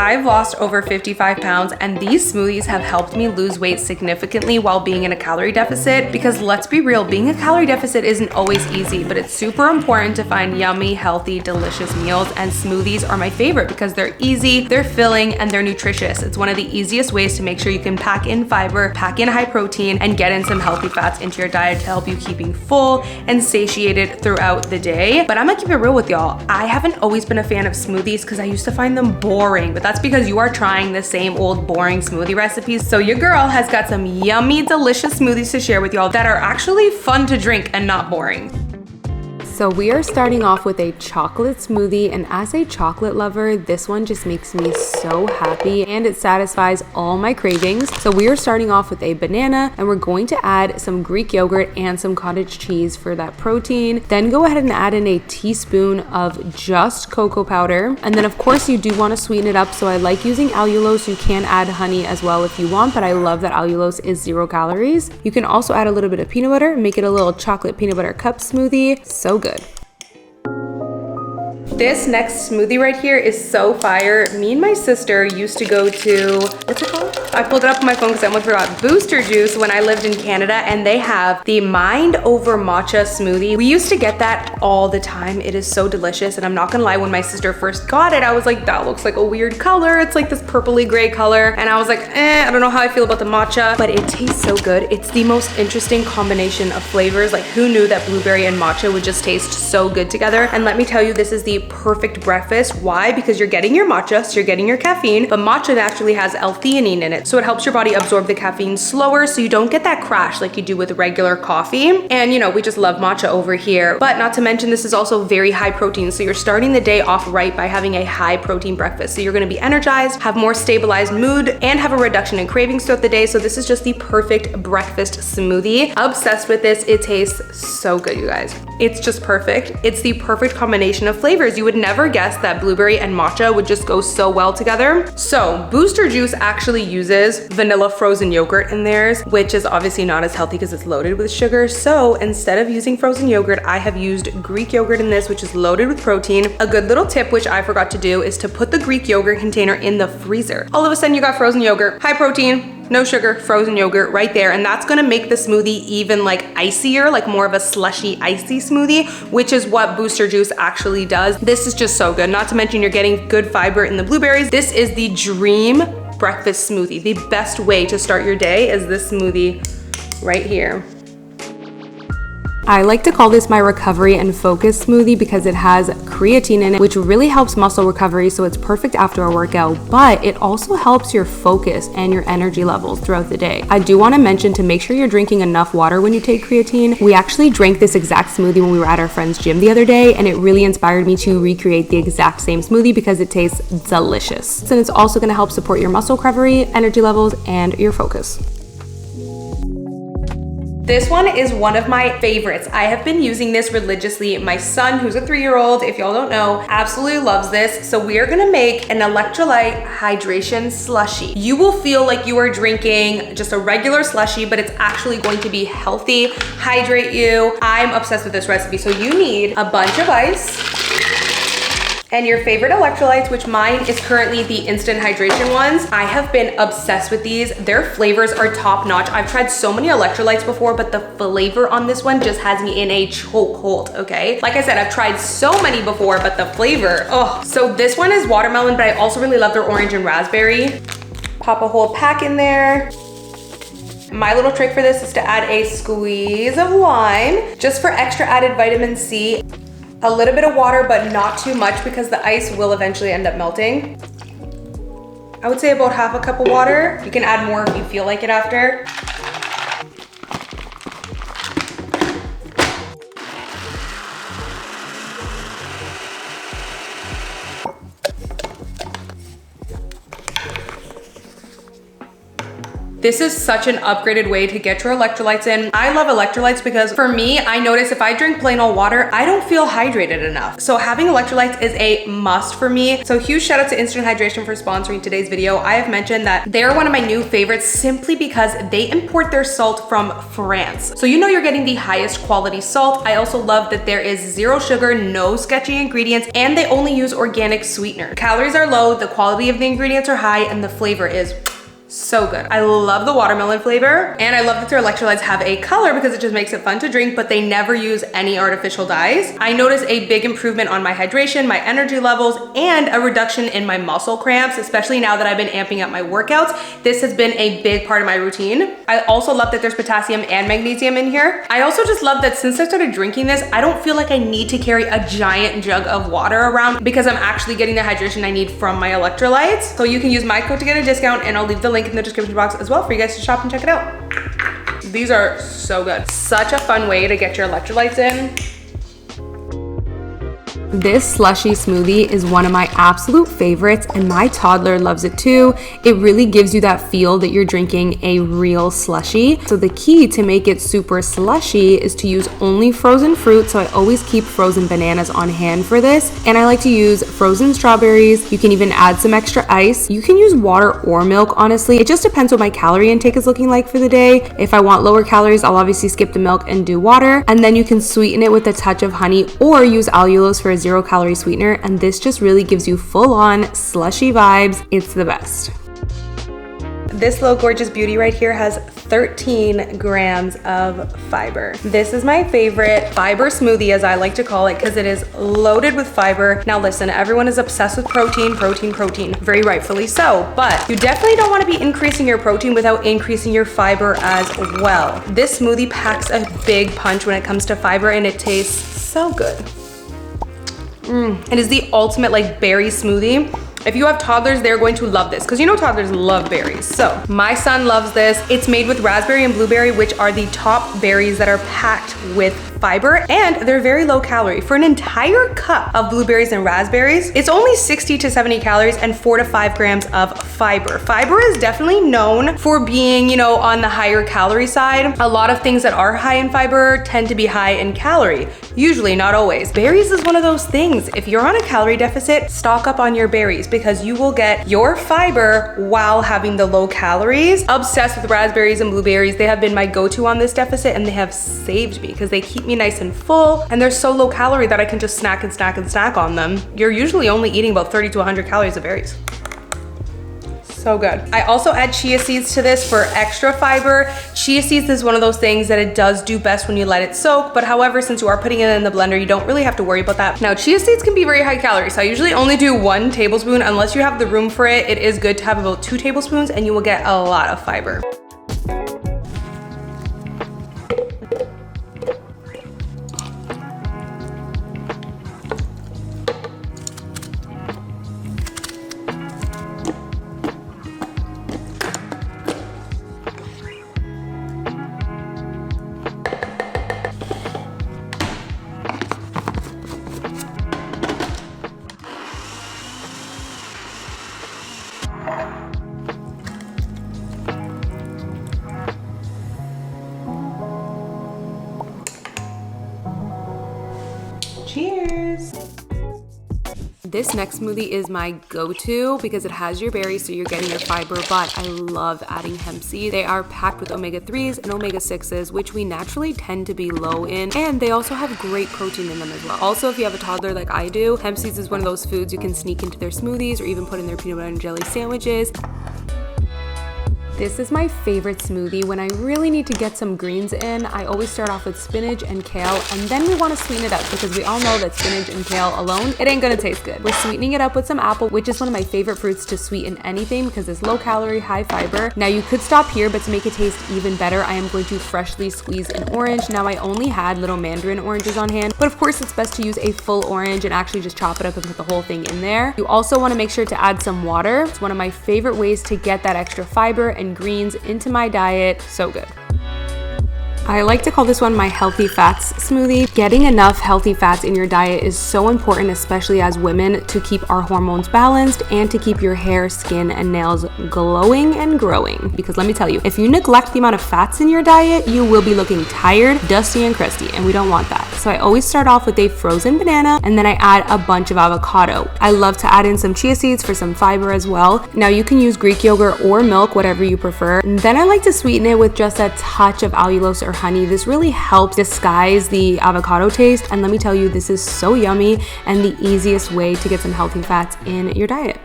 I've lost over 55 pounds and these smoothies have helped me lose weight significantly while being in a calorie deficit, because let's be real, being a calorie deficit isn't always easy, but it's super important to find yummy, healthy, delicious meals, and smoothies are my favorite because they're easy, they're filling, and they're nutritious. It's one of the easiest ways to make sure you can pack in fiber, pack in high protein, and get in some healthy fats into your diet to help you keeping full and satiated throughout the day. But I'm gonna keep it real with y'all. I haven't always been a fan of smoothies because I used to find them boring, but that's because you are trying the same old boring smoothie recipes. So your girl has got some yummy, delicious smoothies to share with y'all that are actually fun to drink and not boring. So we are starting off with a chocolate smoothie, and as a chocolate lover, this one just makes me so happy and it satisfies all my cravings. So we are starting off with a banana, and we're going to add some Greek yogurt and some cottage cheese for that protein. Then go ahead and add in a teaspoon of just cocoa powder. And then of course you do want to sweeten it up, so I like using allulose. You can add honey as well if you want, but I love that allulose is 0 calories. You can also add a little bit of peanut butter, make it a little chocolate peanut butter cup smoothie. So good. This next smoothie right here is so fire. Me and my sister used to go to, what's it called? I pulled it up on my phone because I almost forgot. Booster Juice when I lived in Canada, and they have the Mind Over Matcha smoothie. We used to get that all the time. It is so delicious, and I'm not gonna lie, when my sister first got it, I was like, that looks like a weird color. It's like this purpley gray color, and I was like, I don't know how I feel about the matcha, but it tastes so good. It's the most interesting combination of flavors. Like, who knew that blueberry and matcha would just taste so good together? And let me tell you, this is the perfect breakfast. Why? Because you're getting your matcha, so you're getting your caffeine, but matcha naturally has L-theanine in it, so it helps your body absorb the caffeine slower, so you don't get that crash like you do with regular coffee. And you know, we just love matcha over here. But not to mention, this is also very high protein, so you're starting the day off right by having a high protein breakfast. So you're gonna be energized, have more stabilized mood, and have a reduction in cravings throughout the day. So this is just the perfect breakfast smoothie. Obsessed with this. It tastes so good, you guys. It's just perfect. It's the perfect combination of flavors. You would never guess that blueberry and matcha would just go so well together. So Booster Juice actually uses vanilla frozen yogurt in theirs, which is obviously not as healthy because it's loaded with sugar. So instead of using frozen yogurt, I have used Greek yogurt in this, which is loaded with protein. A good little tip, which I forgot to do, is to put the Greek yogurt container in the freezer. All of a sudden you got frozen yogurt, high protein, no sugar, frozen yogurt right there. And that's gonna make the smoothie even like icier, like more of a slushy, icy smoothie, which is what Booster Juice actually does. This is just so good. Not to mention you're getting good fiber in the blueberries. This is the dream breakfast smoothie. The best way to start your day is this smoothie right here. I like to call this my recovery and focus smoothie because it has creatine in it, which really helps muscle recovery, so it's perfect after a workout, but it also helps your focus and your energy levels throughout the day. I do want to mention to make sure you're drinking enough water when you take creatine. We actually drank this exact smoothie when we were at our friend's gym the other day, and it really inspired me to recreate the exact same smoothie because it tastes delicious. And it's also going to help support your muscle recovery, energy levels, and your focus. This one is one of my favorites. I have been using this religiously. My son, who's a 3-year-old, if y'all don't know, absolutely loves this. So we are gonna make an electrolyte hydration slushie. You will feel like you are drinking just a regular slushie, but it's actually going to be healthy, hydrate you. I'm obsessed with this recipe. So you need a bunch of ice, and your favorite electrolytes, which mine is currently the instant hydration ones. I have been obsessed with these. Their flavors are top notch. I've tried so many electrolytes before, but the flavor on this one just has me in a chokehold, okay? Like I said, I've tried so many before, but the flavor, oh. So this one is watermelon, but I also really love their orange and raspberry. Pop a whole pack in there. My little trick for this is to add a squeeze of lime, just for extra added vitamin C. A little bit of water, but not too much because the ice will eventually end up melting. I would say about half a cup of water. You can add more if you feel like it after. This is such an upgraded way to get your electrolytes in. I love electrolytes because for me, I notice if I drink plain old water, I don't feel hydrated enough. So having electrolytes is a must for me. So huge shout out to Instant Hydration for sponsoring today's video. I have mentioned that they're one of my new favorites simply because they import their salt from France. So you know you're getting the highest quality salt. I also love that there is zero sugar, no sketchy ingredients, and they only use organic sweetener. Calories are low, the quality of the ingredients are high, and the flavor is so good. I love the watermelon flavor, and I love that their electrolytes have a color because it just makes it fun to drink, but they never use any artificial dyes. I noticed a big improvement on my hydration, my energy levels, and a reduction in my muscle cramps, especially now that I've been amping up my workouts. This has been a big part of my routine. I also love that there's potassium and magnesium in here. I also just love that since I started drinking this, I don't feel like I need to carry a giant jug of water around because I'm actually getting the hydration I need from my electrolytes. So you can use my code to get a discount, and I'll leave the link in the description box as well for you guys to shop and check it out. These are so good. Such a fun way to get your electrolytes in. This slushy smoothie is one of my absolute favorites, and my toddler loves it too. It really gives you that feel that you're drinking a real slushie. So the key to make it super slushy is to use only frozen fruit. So I always keep frozen bananas on hand for this. And I like to use frozen strawberries. You can even add some extra ice. You can use water or milk, honestly. It just depends what my calorie intake is looking like for the day. If I want lower calories, I'll obviously skip the milk and do water. And then you can sweeten it with a touch of honey or use allulose for a 0-calorie sweetener, and this just really gives you full-on slushy vibes. It's the best. This little gorgeous beauty right here has 13 grams of fiber. This is my favorite fiber smoothie, as I like to call it, because it is loaded with fiber. Now listen, everyone is obsessed with protein, very rightfully so, but you definitely don't want to be increasing your protein without increasing your fiber as well. This smoothie packs a big punch when it comes to fiber, and it tastes so good. It is the ultimate like berry smoothie. If you have toddlers, they're going to love this because you know toddlers love berries. So my son loves this. It's made with raspberry and blueberry, which are the top berries that are packed with fiber, and they're very low calorie. For an entire cup of blueberries and raspberries, it's only 60 to 70 calories and 4 to 5 grams of fiber. Fiber is definitely known for being, you know, on the higher calorie side. A lot of things that are high in fiber tend to be high in calorie. Usually, not always. Berries is one of those things. If you're on a calorie deficit, stock up on your berries because you will get your fiber while having the low calories. Obsessed with raspberries and blueberries. They have been my go-to on this deficit, and they have saved me because they keep me nice and full, and they're so low calorie that I can just snack and snack and snack on them. You're usually only eating about 30 to 100 calories of berries. So good. I also add chia seeds to this for extra fiber. Chia seeds is one of those things that it does do best when you let it soak, but however, since you are putting it in the blender, you don't really have to worry about that. Now, chia seeds can be very high calorie, so I usually only do 1 tablespoon. Unless you have the room for it, it is good to have about 2 tablespoons and you will get a lot of fiber. Cheers. This next smoothie is my go-to because it has your berries, so you're getting your fiber, but I love adding hemp seed. They are packed with omega-3s and omega-6s, which we naturally tend to be low in, and they also have great protein in them as well. Also, if you have a toddler like I do, hemp seeds is one of those foods you can sneak into their smoothies or even put in their peanut butter and jelly sandwiches. This is my favorite smoothie. When I really need to get some greens in, I always start off with spinach and kale, and then we want to sweeten it up because we all know that spinach and kale alone, it ain't gonna taste good. We're sweetening it up with some apple, which is one of my favorite fruits to sweeten anything because it's low calorie, high fiber. Now you could stop here, but to make it taste even better, I am going to freshly squeeze an orange. Now I only had little mandarin oranges on hand, but of course it's best to use a full orange and actually just chop it up and put the whole thing in there. You also want to make sure to add some water. It's one of my favorite ways to get that extra fiber and greens into my diet. So good. I like to call this one my healthy fats smoothie. Getting enough healthy fats in your diet is so important, especially as women, to keep our hormones balanced and to keep your hair, skin, and nails glowing and growing. Because let me tell you, if you neglect the amount of fats in your diet, you will be looking tired, dusty, and crusty, and we don't want that. So I always start off with a frozen banana, and then I add a bunch of avocado. I love to add in some chia seeds for some fiber as well. Now you can use Greek yogurt or milk, whatever you prefer. And then I like to sweeten it with just a touch of allulose or honey. This really helps disguise the avocado taste, and let me tell you, this is so yummy and the easiest way to get some healthy fats in your diet.